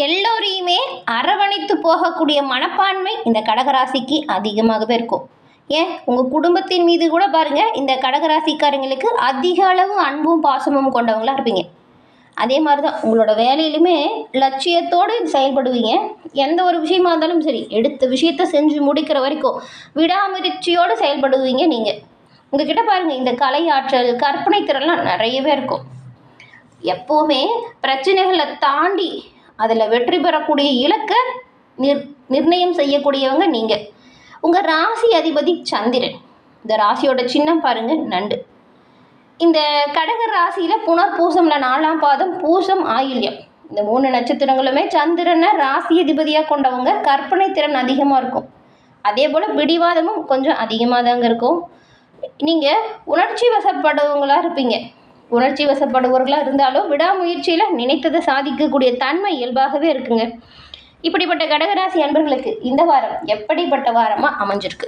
எல்லோரையுமே அரவணைத்து போகக்கூடிய மனப்பான்மை இந்த கடகராசிக்கு அதிகமாகவே இருக்கும். ஏன் உங்கள் குடும்பத்தின் மீது கூட பாருங்கள், இந்த கடகராசிக்காரங்களுக்கு அதிக அளவு அன்பும் பாசமும் கொண்டவங்களாக இருப்பீங்க. அதே மாதிரி தான் உங்களோட வேலையிலுமே லட்சியத்தோடு செயல்படுவீங்க. எந்த ஒரு விஷயமா இருந்தாலும் சரி, எடுத்த விஷயத்த செஞ்சு முடிக்கிற வரைக்கும் விடாமுயற்சியோடு செயல்படுவீங்க. நீங்கள் உங்ககிட்ட பாருங்கள், இந்த கலை ஆற்றல், கற்பனை திறன்லாம் நிறையவே இருக்கும். எப்போவுமே பிரச்சனைகளை தாண்டி அதில் வெற்றி பெறக்கூடிய இலக்கை நிர்ணயம் செய்யக்கூடியவங்க நீங்கள். உங்கள் ராசி அதிபதி சந்திரன். இந்த ராசியோட சின்னம் பாருங்கள், நண்டு. இந்த கடக ராசியில் புனர் பூசம்ல 4ஆம் பாதம், பூசம், ஆயில்யம், இந்த 3 நட்சத்திரங்களுமே சந்திரனை ராசி அதிபதியாக கொண்டவங்க. கற்பனை திறன் அதிகமாக இருக்கும். அதே போல் பிடிவாதமும் கொஞ்சம் அதிகமாக தாங்க இருக்கும். நீங்கள் உணர்ச்சி வசப்படுவங்களாக இருப்பீங்க. உணர்ச்சி வசப்படுபவர்களாக இருந்தாலும் விடாமுயற்சியில் நினைத்ததை சாதிக்கக்கூடிய தன்மை இயல்பாகவே இருக்குங்க. இப்படிப்பட்ட கடகராசி அன்பர்களுக்கு இந்த வாரம் எப்படிப்பட்ட வாரமாக அமைஞ்சிருக்கு?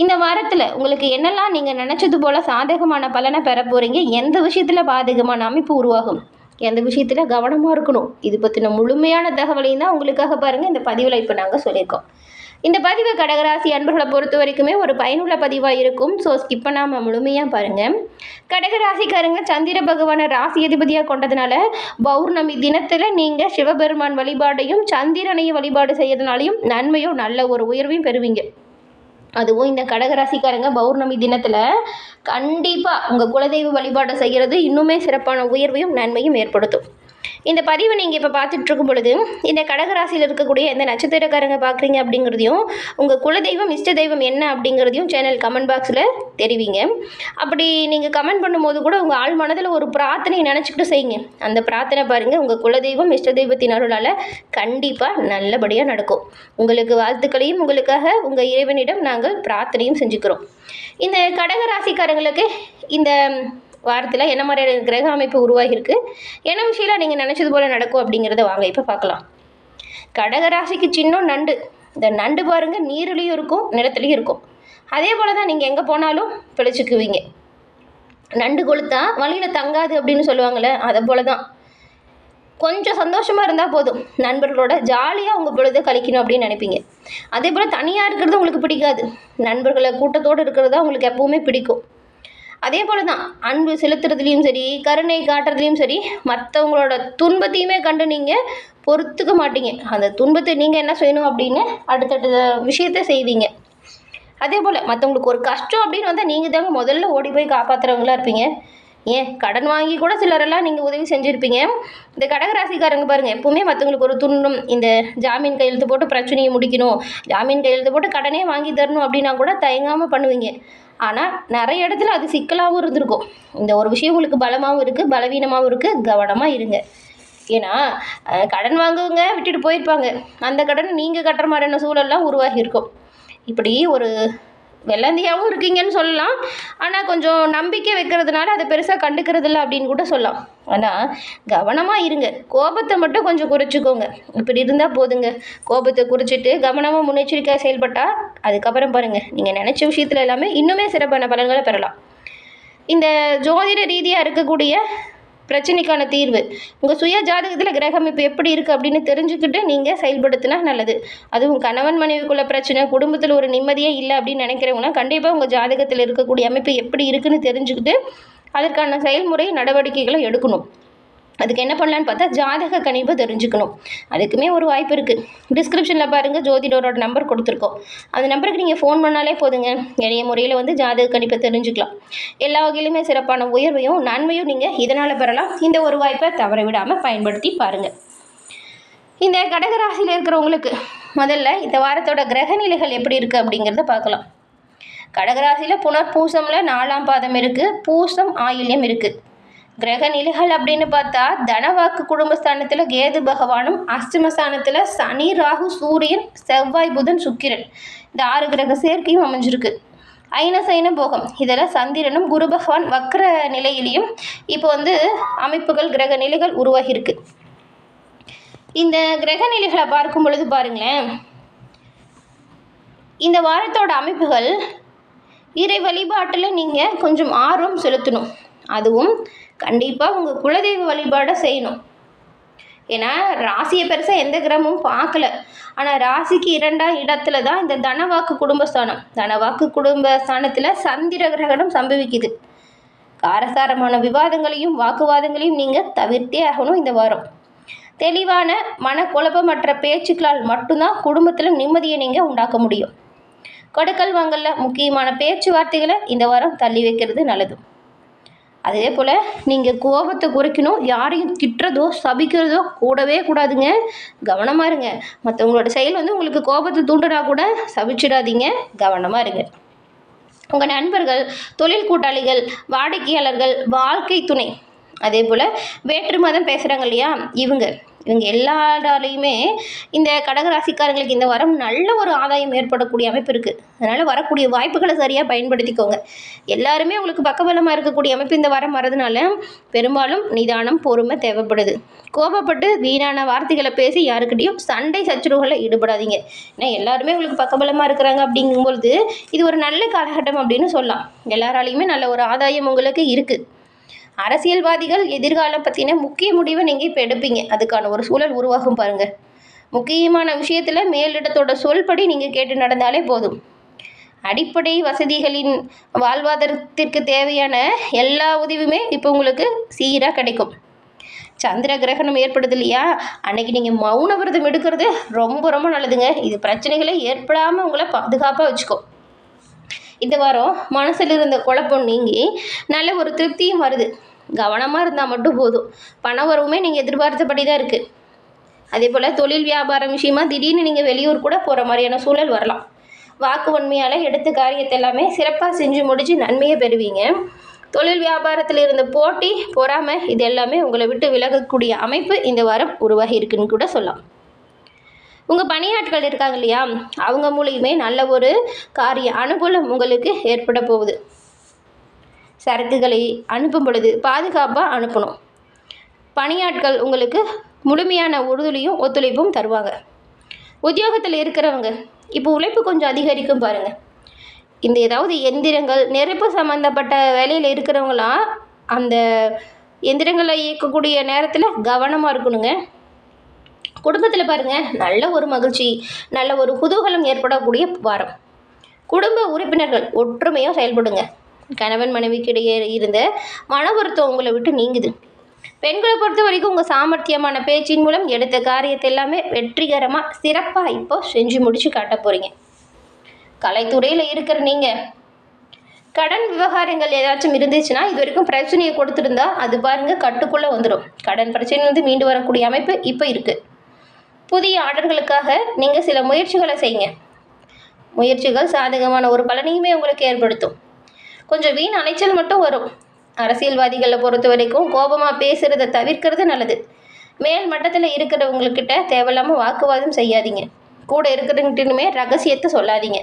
இந்த வாரத்தில் உங்களுக்கு என்னெல்லாம் நீங்கள் நினச்சது போல் சாதகமான பலனை பெற போகிறீங்க? எந்த விஷயத்தில் பாதகமான அமைப்பு உருவாகும்? எந்த விஷயத்தில் கவனமாக இருக்கணும்? இது பற்றின முழுமையான தகவலையும் தான் உங்களுக்காக பாருங்கள் இந்த பதிவில் இப்போ நாங்கள் சொல்லியிருக்கோம். இந்த பதிவு கடகராசி அன்பர்களை பொறுத்த வரைக்குமே ஒரு பயனுள்ள பதிவாக இருக்கும். ஸோ ஸ்கிப் பண்ணாமல் முழுமையாக பாருங்கள். கடகராசிக்காரங்க சந்திர பகவானை ராசி அதிபதியாக கொண்டதுனால பௌர்ணமி தினத்தில் நீங்கள் சிவபெருமான் வழிபாடையும் சந்திரனையும் வழிபாடு செய்யறதுனாலையும் நன்மையும் நல்ல ஒரு உயர்வையும் பெறுவீங்க. அதுவும் இந்த கடகராசிக்காரங்க பௌர்ணமி தினத்தில் கண்டிப்பாக உங்கள் குலதெய்வ வழிபாடை செய்கிறது இன்னுமே சிறப்பான உயர்வையும் நன்மையும் ஏற்படுத்தும். இந்த பதிவை நீங்கள் இப்போ பார்த்துட்டு இருக்கும் பொழுது இந்த கடகராசியில் இருக்கக்கூடிய எந்த நட்சத்திரக்காரங்க பார்க்குறீங்க அப்படிங்கிறதையும், உங்கள் குலதெய்வம் இஷ்ட தெய்வம் என்ன அப்படிங்கிறதையும் சேனல் கமெண்ட் பாக்ஸில் தெரிவிங்க. அப்படி நீங்கள் கமெண்ட் பண்ணும்போது கூட உங்கள் ஆள் மனதில் ஒரு பிரார்த்தனை நினச்சிக்கிட்டு செய்யுங்க. அந்த பிரார்த்தனை பாருங்கள் உங்கள் குலதெய்வம் இஷ்ட தெய்வத்தின் அருளால் கண்டிப்பாக நல்லபடியாக நடக்கும். உங்களுக்கு வாழ்த்துக்களையும் உங்களுக்காக உங்கள் இறைவனிடம் நாங்கள் பிரார்த்தனையும் செஞ்சுக்கிறோம். இந்த கடகராசிக்காரங்களுக்கு இந்த வாரத்தில் என்ன மாதிரியான கிரக அமைப்பு உருவாகியிருக்கு, என்ன விஷயம் நீங்கள் நினச்சது போல் நடக்கும் அப்படிங்கிறத வாங்க இப்போ பார்க்கலாம். கடகராசிக்கு சின்னம் நண்டு. இந்த நண்டு பாருங்கள், நீர்லேயும் இருக்கும், நிலத்துலேயும் இருக்கும். அதே போல் தான் நீங்கள் எங்கே போனாலும் பிழைச்சிக்குவீங்க. நண்டு கொளுத்தா வழியில் தங்காது அப்படின்னு சொல்லுவாங்கள்ல, அதை போல் தான். கொஞ்சம் சந்தோஷமாக இருந்தால் போதும், நண்பர்களோட ஜாலியாக உங்கள் பொழுதை கழிக்கணும் அப்படின்னு நினைப்பீங்க. அதே போல் தனியாக இருக்கிறது உங்களுக்கு பிடிக்காது, நண்பர்களை கூட்டத்தோடு இருக்கிறது தான் உங்களுக்கு எப்போவுமே பிடிக்கும். அதே போல் தான் அன்பு செலுத்துறதுலேயும் சரி, கருணை காட்டுறதுலேயும் சரி, மற்றவங்களோட துன்பத்தையுமே கண்டு நீங்கள் பொறுத்துக்க மாட்டீங்க. அந்த துன்பத்தை நீங்கள் என்ன செய்யணும் அப்படின்னு அடுத்தடுத்த விஷயத்த செய்வீங்க. அதே போல் மற்றவங்களுக்கு ஒரு கஷ்டம் அப்படின்னு வந்தால் நீங்கள் தாங்க முதல்ல ஓடி போய் காப்பாற்றுறவங்களா இருப்பீங்க. ஏன் கடன் வாங்கி கூட சிலரெல்லாம் நீங்கள் உதவி செஞ்சுருப்பீங்க. இந்த கடகராசிக்காரங்க பாருங்கள், எப்போவுமே மற்றவங்களுக்கு ஒரு துன்பம், இந்த ஜாமீன் கையெழுத்து போட்டு பிரச்சனையை முடிக்கணும், ஜாமீன் கையெழுத்து போட்டு கடனே வாங்கி தரணும் அப்படின்னா கூட தயங்காமல் பண்ணுவீங்க. ஆனால் நிறைய இடத்துல அது சிக்கலாகவும் இருந்திருக்கும். இந்த ஒரு விஷயம் உங்களுக்கு பலமாகவும் இருக்குது, பலவீனமாகவும் இருக்குது. கவனமாக இருங்க. ஏன்னா கடன் வாங்குவங்க விட்டுட்டு போயிருப்பாங்க, அந்த கடனை நீங்கள் கட்டுற மாதிரியான சூழல்லாம் உருவாகியிருக்கும். இப்படி ஒரு வெள்ளந்தியாகவும் இருக்கீங்கன்னு சொல்லலாம். ஆனால் கொஞ்சம் நம்பிக்கை வைக்கிறதுனால அதை பெருசாக கண்டுக்கிறது இல்லை அப்படின்னு கூட சொல்லலாம். ஆனால் கவனமாக இருங்க. கோபத்தை மட்டும் கொஞ்சம் குறைச்சிக்கோங்க. இப்படி இருந்தால் போதுங்க. கோபத்தை குறைச்சிட்டு கவனமாக முன்னெச்சரிக்கையாக செயல்பட்டால் அதுக்கப்புறம் பாருங்கள், நீங்கள் நினச்ச விஷயத்தில் எல்லாமே இன்னுமே சிறப்பான பலன்களை பெறலாம். இந்த ஜோதிட ரீதியாக இருக்கக்கூடிய பிரச்சனைக்கான தீர்வு உங்கள் சுய ஜாதகத்தில் கிரக அமைப்பு எப்படி இருக்குது அப்படின்னு தெரிஞ்சுக்கிட்டு நீங்கள் செயல்படுத்தினா நல்லது. அதுவும் கணவன் மனைவிக்குள்ள பிரச்சனை, குடும்பத்தில் ஒரு நிம்மதியே இல்லை அப்படின்னு நினைக்கிறவங்கன்னா கண்டிப்பாக உங்கள் ஜாதகத்தில் இருக்கக்கூடிய அமைப்பு எப்படி இருக்குன்னு தெரிஞ்சுக்கிட்டு அதற்கான செயல்முறை நடவடிக்கைகளை எடுக்கணும். அதுக்கு என்ன பண்ணலான்னு பார்த்தா ஜாதக கணிப்பு தெரிஞ்சுக்கணும். அதுக்குமே ஒரு வாய்ப்பு இருக்குது. டிஸ்கிரிப்ஷனில் பாருங்கள், ஜோதிடரோட நம்பர் கொடுத்துருக்கோம். அந்த நம்பருக்கு நீங்கள் ஃபோன் பண்ணாலே போதுங்க. எளிய முறையில் ஜாதக கணிப்பை தெரிஞ்சுக்கலாம். எல்லா வகையிலுமே சிறப்பான உயர்வையும் நன்மையும் நீங்கள் இதனால் பெறலாம். இந்த ஒரு வாய்ப்பை தவற விடாமல் பயன்படுத்தி பாருங்கள். இந்த கடகராசியில் இருக்கிறவங்களுக்கு முதல்ல இந்த வாரத்தோட கிரக நிலைகள் எப்படி இருக்குது அப்படிங்கிறத பார்க்கலாம். கடகராசியில் புனர் பூசமில் 4ஆம் பாதம் இருக்குது, பூசம், ஆயில்யம் இருக்குது. கிரக நிலைகள் அப்படின்னு பார்த்தா தனவாக்கு குடும்பஸ்தானத்தில் கேது பகவானும், அஷ்டமஸ்தானத்தில் சனி, ராகு, சூரியன், செவ்வாய், புதன், சுக்கிரன், இந்த 6 கிரக சேர்க்கையும் அமைஞ்சிருக்கு. ஐனசைன போகம் இதில் சந்திரனும் குரு பகவான் வக்ர நிலையிலையும் இப்போ அமைப்புகள் கிரக நிலைகள் உருவாகியிருக்கு. இந்த கிரக நிலைகளை பார்க்கும் பொழுது பாருங்களேன், இந்த வாரத்தோட அமைப்புகள் இறை வழிபாட்டில் நீங்கள் கொஞ்சம் ஆர்வம் செலுத்தணும். அதுவும் கண்டிப்பாக உங்கள் குலதெய்வ வழிபாடை செய்யணும். ஏன்னா ராசியை பெருசாக எந்த கிரகமும் பார்க்கல. ஆனால் ராசிக்கு 2ஆம் இடத்துல தான் இந்த தனவாக்கு குடும்பஸ்தானம். தனவாக்கு குடும்பஸ்தானத்தில் சந்திர கிரகணம் சம்பவிக்குது. காரசாரமான விவாதங்களையும் வாக்குவாதங்களையும் நீங்கள் தவிர்த்தே ஆகணும் இந்த வாரம். தெளிவான மனக்குழப்பமற்ற பேச்சுக்களால் மட்டும்தான் குடும்பத்தில் நிம்மதியை நீங்கள் உண்டாக்க முடியும். கொடுக்கல் வாங்கல முக்கியமான பேச்சுவார்த்தைகளை இந்த வாரம் தள்ளி வைக்கிறது நல்லது. அதே போல் நீங்கள் கோபத்தை குறைக்கணும். யாரையும் திட்டுறதோ சபிக்கிறதோ கூடவே கூடாதுங்க. கவனமாக இருங்க. மற்றவங்களோட செயல் உங்களுக்கு கோபத்தை தூண்டுனா கூட சபிச்சிடாதீங்க. கவனமாக இருங்க. உங்கள் நண்பர்கள், தொழில் கூட்டாளிகள், வாடிக்கையாளர்கள், வாழ்க்கை துணை, அதே போல் வேற்று மதம் பேசுகிறாங்க இல்லையா, இவங்க எல்லாராலையுமே இந்த கடகராசிக்காரங்களுக்கு இந்த வாரம் நல்ல ஒரு ஆதாயம் ஏற்படக்கூடிய அமைப்பு இருக்குது. அதனால் வரக்கூடிய வாய்ப்புகளை சரியாக பயன்படுத்திக்கோங்க. எல்லாருமே உங்களுக்கு பக்கபலமாக இருக்கக்கூடிய அமைப்பு இந்த வாரம் வரதுனால பெரும்பாலும் நிதானம், பொறுமை தேவைப்படுது. கோபப்பட்டு வீணான வார்த்தைகளை பேசி யாருக்கிட்டையும் சண்டை சச்சரவுகளில் ஈடுபடாதீங்க. ஏன்னா எல்லாருமே உங்களுக்கு பக்கபலமாக இருக்கிறாங்க. அப்படிங்கும்பொழுது இது ஒரு நல்ல காலகட்டம் அப்படின்னு சொல்லலாம். எல்லாராலையுமே நல்ல ஒரு ஆதாயம் உங்களுக்கு இருக்குது. அரசியல்வாதிகள் எதிர்காலம் பற்றின முக்கிய முடிவை நீங்கள் இப்போ எடுப்பீங்க. அதுக்கான ஒரு சூழல் உருவாகும் பாருங்கள். முக்கியமான விஷயத்தில் மேலிடத்தோட சொல்படி நீங்கள் கேட்டு நடந்தாலே போதும். அடிப்படை வசதிகளின் வாழ்வாதாரத்திற்கு தேவையான எல்லா உதவியுமே இப்போ உங்களுக்கு சீராக கிடைக்கும். சந்திர கிரகணம் ஏற்படுது இல்லையா, அன்னைக்கு நீங்கள் மௌன விரதம் எடுக்கிறது ரொம்ப ரொம்ப நல்லதுங்க. இது பிரச்சனைகளை ஏற்படாமல் உங்களை பாதுகாப்பாக வச்சுக்கோ. இந்த வாரம் மனசில் இருந்த குழப்பம் நீங்கி நல்ல ஒரு திருப்தியும் வருது. கவனமாக இருந்தால் மட்டும் போதும். பண வரவுமே நீங்கள் எதிர்பார்த்தபடி தான் இருக்குது. அதே போல் தொழில் வியாபாரம் விஷயமா திடீர்னு நீங்கள் வெளியூர் கூட போகிற மாதிரியான சூழல் வரலாம். வாக்கு வன்மையால் எடுத்த காரியத்தை எல்லாமே சிறப்பாக செஞ்சு முடித்து நன்மையை பெறுவீங்க. தொழில் வியாபாரத்தில் இருந்த போட்டி, பொறாமை, இது எல்லாமே உங்களை விட்டு விலகக்கூடிய அமைப்பு இந்த வாரம் உருவாகி இருக்குன்னு கூட சொல்லலாம். உங்கள் பணியாட்கள் இருக்காங்க இல்லையா, அவங்க மூலியமே நல்ல ஒரு காரிய அனுகூலம் உங்களுக்கு ஏற்பட போகுது. சரக்குகளை அனுப்பும் பொழுது பாதுகாப்பாக அனுப்பணும். பணியாட்கள் உங்களுக்கு முழுமையான உறுதுணையும் ஒத்துழைப்பும் தருவாங்க. உத்தியோகத்தில் இருக்கிறவங்க இப்போ உழைப்பு கொஞ்சம் அதிகரிக்கும் பாருங்கள். இந்த ஏதாவது எந்திரங்கள், நெருப்பு சம்மந்தப்பட்ட வேலையில் இருக்கிறவங்களாம் அந்த எந்திரங்களை இயக்கக்கூடிய நேரத்தில் கவனமாக இருக்கணுங்க. குடும்பத்தில் பாருங்கள், நல்ல ஒரு மகிழ்ச்சி, நல்ல ஒரு குதூகலம் ஏற்படக்கூடிய வாரம். குடும்ப உறுப்பினர்கள் ஒற்றுமையாக செயல்படுங்க. கணவன் மனைவிக்கிடையே இருந்த மன வருத்தம் உங்களை விட்டு நீங்குது. பெண்களை பொறுத்த வரைக்கும் உங்கள் சாமர்த்தியமான பேச்சின் மூலம் எடுத்த காரியத்தை எல்லாமே வெற்றிகரமாக சிறப்பாக இப்போ செஞ்சு முடித்து காட்ட போகிறீங்க. கலைத்துறையில் இருக்கிற நீங்கள் கடன் விவகாரங்கள் ஏதாச்சும் இருந்துச்சுன்னா, இது வரைக்கும் பிரச்சனையை கொடுத்துருந்தா அது பாருங்கள் கட்டுக்குள்ளே வந்துடும். கடன் பிரச்சனையிலிருந்து மீண்டு வரக்கூடிய அமைப்பு இப்போ இருக்குது. புதிய ஆர்டர்களுக்காக நீங்கள் சில முயற்சிகளை செய்யுங்க. முயற்சிகள் சாதகமான ஒரு பலனையுமே உங்களுக்கு ஏற்படுத்தும். கொஞ்சம் வீண் அலைச்சல் மட்டும் வரும். அரசியல்வாதிகளை பொறுத்த வரைக்கும் கோபமாக பேசுகிறத தவிர்க்கிறது நல்லது. மேல் மட்டத்தில் இருக்கிறவங்கக்கிட்ட தேவையில்லாமல் வாக்குவாதம் செய்யாதீங்க. கூட இருக்கிறவங்கிட்டனுமே ரகசியத்தை சொல்லாதீங்க.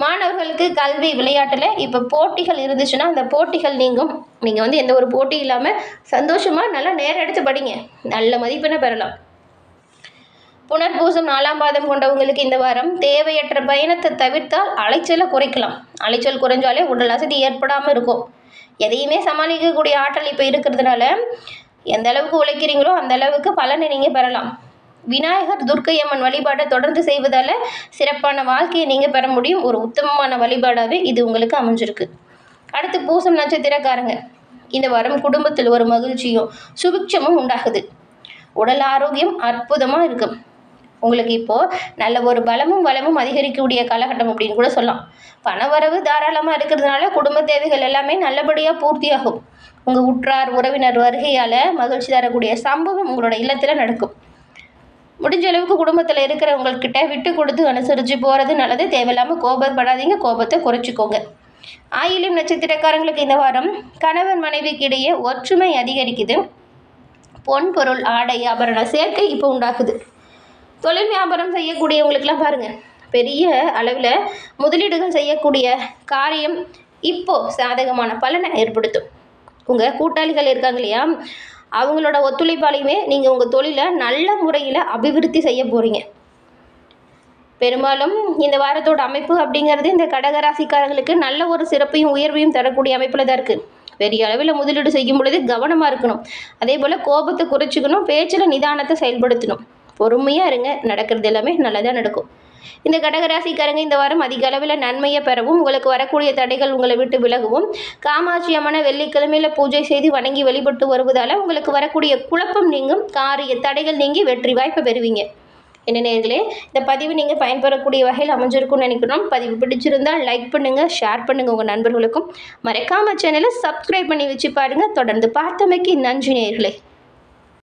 மாணவர்களுக்கு கல்வி, விளையாட்டில் இப்போ போட்டிகள் இருந்துச்சுன்னா அந்த போட்டிகள் நீங்கும். நீங்கள் எந்த ஒரு போட்டி இல்லாமல் சந்தோஷமாக நல்லா நேரம் எடுத்து படிங்க. நல்ல மதிப்பெண்ணை பெறலாம். புனர்பூசம் 4ஆம் பாதம் கொண்டவங்களுக்கு இந்த வாரம் தேவையற்ற பயணத்தை தவிர்த்தால் அலைச்சலை குறைக்கலாம். அலைச்சல் குறைஞ்சாலே உடல் அசதி ஏற்படாமல் இருக்கும். எதையுமே சமாளிக்கக்கூடிய ஆற்றல் இப்போ இருக்கிறதுனால எந்த அளவுக்கு உழைக்கிறீங்களோ அந்த அளவுக்கு பலனை நீங்கள் பெறலாம். விநாயகர், துர்க்கை அம்மன் வழிபாட்டை தொடர்ந்து செய்வதால் சிறப்பான வாழ்க்கையை நீங்கள் பெற முடியும். ஒரு உத்தமமான வழிபாடாகவே இது உங்களுக்கு அமைஞ்சிருக்கு. அடுத்து பூசம் நட்சத்திரக்காரங்க இந்த வாரம் குடும்பத்தில் ஒரு மகிழ்ச்சியும் சுபிக்ஷமும் உண்டாகுது. உடல் ஆரோக்கியம் அற்புதமாக இருக்கும். உங்களுக்கு இப்போது நல்ல ஒரு பலமும் வளமும் அதிகரிக்கக்கூடிய காலகட்டம் அப்படின்னு கூட சொல்லலாம். பணவரவு தாராளமாக இருக்கிறதுனால குடும்ப தேவைகள் எல்லாமே நல்லபடியாக பூர்த்தியாகும். உங்கள் உற்றார் உறவினர் வருகையால் மகிழ்ச்சி தரக்கூடிய சம்பவம் உங்களோட இல்லத்தில் நடக்கும். முடிஞ்ச அளவுக்கு குடும்பத்தில் இருக்கிறவங்கக்கிட்ட விட்டு கொடுத்து அனுசரித்து போகிறது நல்லது. தேவையில்லாமல் கோபப்படாதீங்க, கோபத்தை குறைச்சிக்கோங்க. ஆயில்யம் நட்சத்திரக்காரங்களுக்கு இந்த வாரம் கணவன் மனைவிக்கு இடையே ஒற்றுமை அதிகரிக்குது. பொன் பொருள், ஆடை, ஆபரண சேர்க்கை இப்போ உண்டாகுது. தொழில் வியாபாரம் செய்யக்கூடியவங்களுக்கெல்லாம் பாருங்கள், பெரிய அளவில் முதலீடுகள் செய்யக்கூடிய காரியம் இப்போது சாதகமான பலனை ஏற்படுத்தும். உங்கள் கூட்டாளிகள் இருக்காங்க இல்லையா, அவங்களோட ஒத்துழைப்பாலையுமே நீங்கள் உங்கள் தொழிலை நல்ல முறையில் அபிவிருத்தி செய்ய போகிறீங்க. பெரும்பாலும் இந்த வாரத்தோட அமைப்பு அப்படிங்கிறது இந்த கடகராசிக்காரங்களுக்கு நல்ல ஒரு சிறப்பையும் உயர்வையும் தரக்கூடிய அமைப்பில் தான் இருக்குது. பெரிய அளவில் முதலீடு செய்யும் பொழுது கவனமாக இருக்கணும். அதே போல் கோபத்தை குறைச்சிக்கணும், பேச்சில் நிதானத்தை செயல்படுத்தணும். பொறுமையாக இருங்க, நடக்கிறது எல்லாமே நல்லதாக நடக்கும். இந்த கடகராசிக்காரங்க இந்த வாரம் அதிக அளவில் நன்மையை பெறவும், உங்களுக்கு வரக்கூடிய தடைகள் உங்களை விட்டு விலகவும், காமாட்சி அம்மனை வெள்ளிக்கிழமையில் பூஜை செய்து வணங்கி வழிபட்டு வருவதால் உங்களுக்கு வரக்கூடிய குழப்பம் நீங்கும், காரிய தடைகள் நீங்கி வெற்றி வாய்ப்பை பெறுவீங்க. என்ன நேயர்களே, இந்த பதிவு நீங்கள் பயன்பெறக்கூடிய வகையில் அமைஞ்சிருக்கும்னு நினைக்கிறோம். பதிவு பிடிச்சிருந்தால் லைக் பண்ணுங்கள், ஷேர் பண்ணுங்கள் உங்கள் நண்பர்களுக்கும். மறக்காம சேனலை சப்ஸ்கிரைப் பண்ணி வச்சு பாருங்கள். தொடர்ந்து பார்த்தமைக்கு நன்றி நேயர்களே.